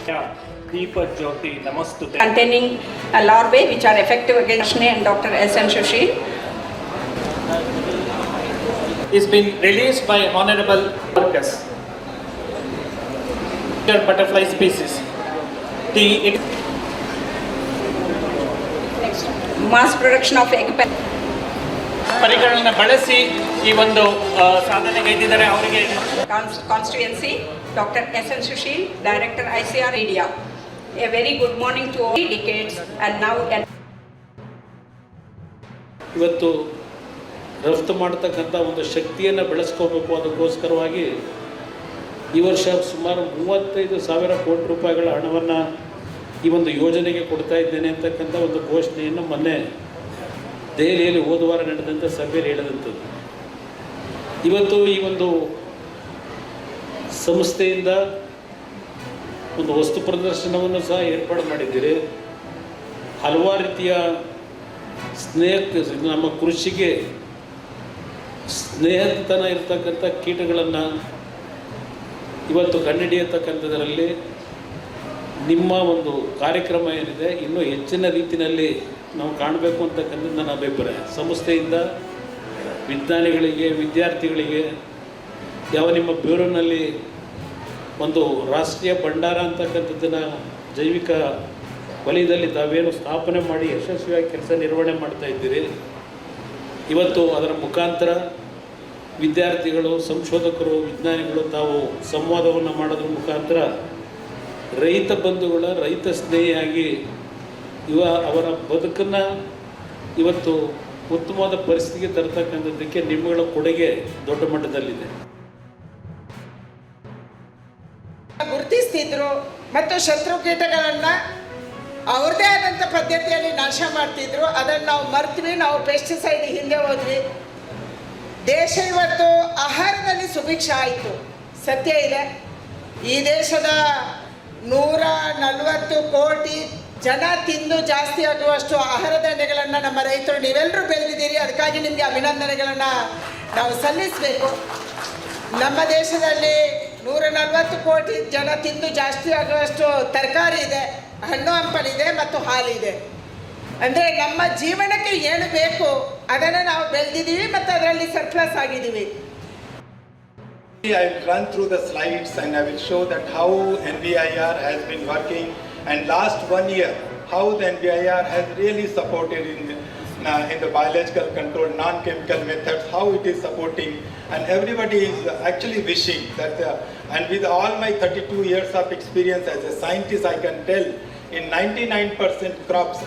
Deepa Jyoti Namastute. Containing larvae which are effective against acne, and Dr. S.N. Sushil. Is been released by Honorable Marcus. Butterfly species. Mass production of egg ಪರಿಕರಗಳನ್ನ ಬಳಸಿ ಈ ಒಂದು ಸಾಧನೆಗೈದಿದ್ದಾರೆ. ಅವರಿಗೆ constituency, Dr. S.N. Sushil, Director ICR India. A very good morning to all delegates and now. ಇವತ್ತು ರಫ್ತು ಮಾಡ್ತಕ್ಕಂಥ ಒಂದು ಶಕ್ತಿಯನ್ನು ಬೆಳೆಸ್ಕೋಬೇಕು. ಅದಕ್ಕೋಸ್ಕರವಾಗಿ ಈ ವರ್ಷ ಸುಮಾರು 35,000 ಕೋಟಿ ರೂಪಾಯಿಗಳ ಹಣವನ್ನು ಈ ಒಂದು ಯೋಜನೆಗೆ ಕೊಡ್ತಾ ಇದ್ದೇನೆ ಅಂತಕ್ಕಂಥ ಒಂದು ಘೋಷಣೆಯನ್ನು ಮೊನ್ನೆ ದೆಹಲಿಯಲ್ಲಿ ಹೋದ ವಾರ ನಡೆದಂಥ ಸಭೆಯಲ್ಲಿ ಹೇಳಿದಂಥದ್ದು. ಇವತ್ತು ಈ ಒಂದು ಸಂಸ್ಥೆಯಿಂದ ಒಂದು ವಸ್ತು ಪ್ರದರ್ಶನವನ್ನು ಸಹ ಏರ್ಪಾಡು ಮಾಡಿದ್ದೀರಿ. ಹಲವಾರು ರೀತಿಯ ನಮ್ಮ ಕೃಷಿಗೆ ಸ್ನೇಹತನ ಇರತಕ್ಕಂಥ ಕೀಟಗಳನ್ನು ಇವತ್ತು ಕಂಡುಹಿಡಿಯತಕ್ಕಂಥದ್ರಲ್ಲಿ ನಿಮ್ಮ ಒಂದು ಕಾರ್ಯಕ್ರಮ ಏನಿದೆ ಇನ್ನೂ ಹೆಚ್ಚಿನ ರೀತಿಯಲ್ಲಿ ನಾವು ಕಾಣಬೇಕು ಅಂತಕ್ಕಂಥದ್ದು ನನ್ನ ಅಭಿಪ್ರಾಯ. ಸಂಸ್ಥೆಯಿಂದ ವಿಜ್ಞಾನಿಗಳಿಗೆ, ವಿದ್ಯಾರ್ಥಿಗಳಿಗೆ ಯಾವ ನಿಮ್ಮ ಬ್ಯೂರೋನಲ್ಲಿ ಒಂದು ರಾಷ್ಟ್ರೀಯ ಭಂಡಾರ ಅಂತಕ್ಕಂಥದ್ದನ್ನು ಜೈವಿಕ ವಲಯದಲ್ಲಿ ತಾವೇನು ಸ್ಥಾಪನೆ ಮಾಡಿ ಯಶಸ್ವಿಯಾಗಿ ಕೆಲಸ ನಿರ್ವಹಣೆ ಮಾಡ್ತಾ ಇದ್ದೀರಿ. ಇವತ್ತು ಅದರ ಮುಖಾಂತರ ವಿದ್ಯಾರ್ಥಿಗಳು, ಸಂಶೋಧಕರು, ವಿಜ್ಞಾನಿಗಳು ತಾವು ಸಂವಾದವನ್ನು ಮಾಡೋದ್ರ ಮುಖಾಂತರ ರೈತ ಬಂಧುಗಳ ರೈತ ಸ್ನೇಹಿಯಾಗಿ ಅವರ ಬದುಕನ್ನು ಇವತ್ತು ಉತ್ತಮವಾದ ಪರಿಸ್ಥಿತಿಗೆ ತರತಕ್ಕಂಥದ್ದಕ್ಕೆ ನಿಮ್ಮಗಳ ಕೊಡುಗೆ ದೊಡ್ಡ ಮಟ್ಟದಲ್ಲಿದೆ. ಗುರುತಿಸ್ತಿದ್ರು ಮತ್ತು ಶತ್ರು ಕೀಟಗಳನ್ನು ಅವ್ರದ್ದೇ ಆದಂಥ ಪದ್ಧತಿಯಲ್ಲಿ ನಾಶ ಮಾಡ್ತಿದ್ರು. ಅದನ್ನು ನಾವು ಮರ್ತ್ವಿ, ನಾವು ಪೆಸ್ಟಿಸೈಡ್ ಹಿಂದೆ ಹೋದ್ವಿ. ದೇಶ ಇವತ್ತು ಆಹಾರದಲ್ಲಿ ಸುಭಿಕ್ಷ ಆಯಿತು. ಸತ್ಯ ಇದೆ, ಈ ದೇಶದ 140 ಕೋಟಿ ಜನ ತಿಂದು ಜಾಸ್ತಿ ಆಗುವಷ್ಟು ಆಹಾರ ಧಾನ್ಯಗಳನ್ನು ನಮ್ಮ ರೈತರು ನೀವೆಲ್ಲರೂ ಬೆಳೆದಿದ್ದೀರಿ. ಅದಕ್ಕಾಗಿ ನಿಮಗೆ ಅಭಿನಂದನೆಗಳನ್ನು ನಾವು ಸಲ್ಲಿಸಬೇಕು. ನಮ್ಮ ದೇಶದಲ್ಲಿ 140 ಕೋಟಿ ಜನ ತಿಂದು ಜಾಸ್ತಿ ಆಗುವಷ್ಟು ತರಕಾರಿ ಇದೆ, ಹಣ್ಣು ಹಂಪಲಿದೆ ಮತ್ತು ಹಾಲಿದೆ. ಅಂದರೆ ನಮ್ಮ ಜೀವನಕ್ಕೆ ಏನು ಬೇಕು ಅದನ್ನು ನಾವು ಬೆಳೆದಿದ್ದೀವಿ ಮತ್ತು ಅದರಲ್ಲಿ ಸರ್ಪ್ಲಸ್ ಆಗಿದ್ದೀವಿ. I will run through the slides and I will show that how NVIR has been working, and last 1 year how the NVIR has really supported in the biological control, non-chemical methods, how it is supporting, and everybody is actually wishing that and with all my 32 years of experience as a scientist, I can tell in 99% crops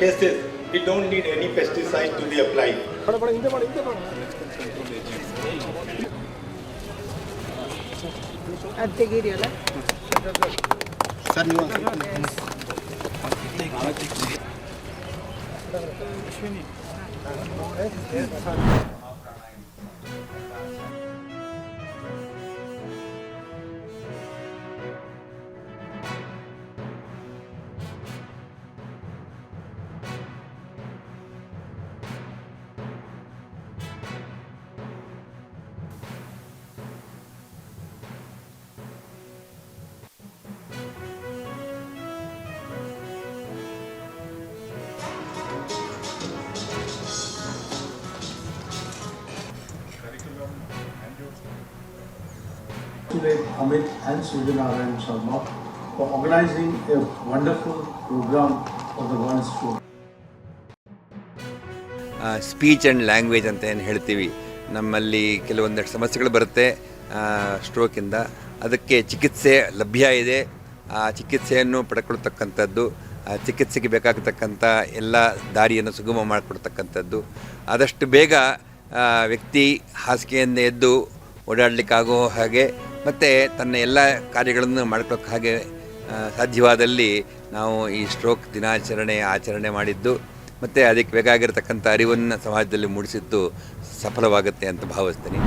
cases we don't need any pesticide to be applied. ತೆಗೀರಿಯಲ್ಲ sir ನೀವು Amit and Suryanarayan Sharma for organizing a wonderful program for the World Stroke. Speech and language ಅಂತ ಏನು ಹೇಳ್ತೀವಿ, ನಮ್ಮಲ್ಲಿ ಕೆಲವೊಂದಷ್ಟು ಸಮಸ್ಯೆಗಳು ಬರುತ್ತೆ ಸ್ಟ್ರೋಕಿಂದ. ಅದಕ್ಕೆ ಚಿಕಿತ್ಸೆ ಲಭ್ಯ ಇದೆ. ಆ ಚಿಕಿತ್ಸೆಯನ್ನು ಪಡ್ಕೊಳ್ತಕ್ಕಂಥದ್ದು, ಆ ಚಿಕಿತ್ಸೆಗೆ ಬೇಕಾಗತಕ್ಕಂಥ ಎಲ್ಲ ದಾರಿಯನ್ನು ಸುಗಮ ಮಾಡಿಕೊಡ್ತಕ್ಕಂಥದ್ದು. ಆದಷ್ಟು ಬೇಗ ವ್ಯಕ್ತಿ ಹಾಸಿಗೆಯಿಂದ ಎದ್ದು ಓಡಾಡಲಿಕ್ಕಾಗೋ ಹಾಗೆ ಮತ್ತು ತನ್ನ ಎಲ್ಲ ಕಾರ್ಯಗಳನ್ನು ಮಾಡ್ಕೊಳ್ಳೋಕೆ ಹಾಗೆ ಸಾಧ್ಯವಾದಲ್ಲಿ ನಾವು ಈ ಸ್ಟ್ರೋಕ್ ಆಚರಣೆ ಮಾಡಿದ್ದು ಮತ್ತು ಅದಕ್ಕೆ ಬೇಕಾಗಿರತಕ್ಕಂಥ ಅರಿವನ್ನು ಸಮಾಜದಲ್ಲಿ ಮೂಡಿಸಿದ್ದು ಸಫಲವಾಗುತ್ತೆ ಅಂತ ಭಾವಿಸ್ತೀನಿ.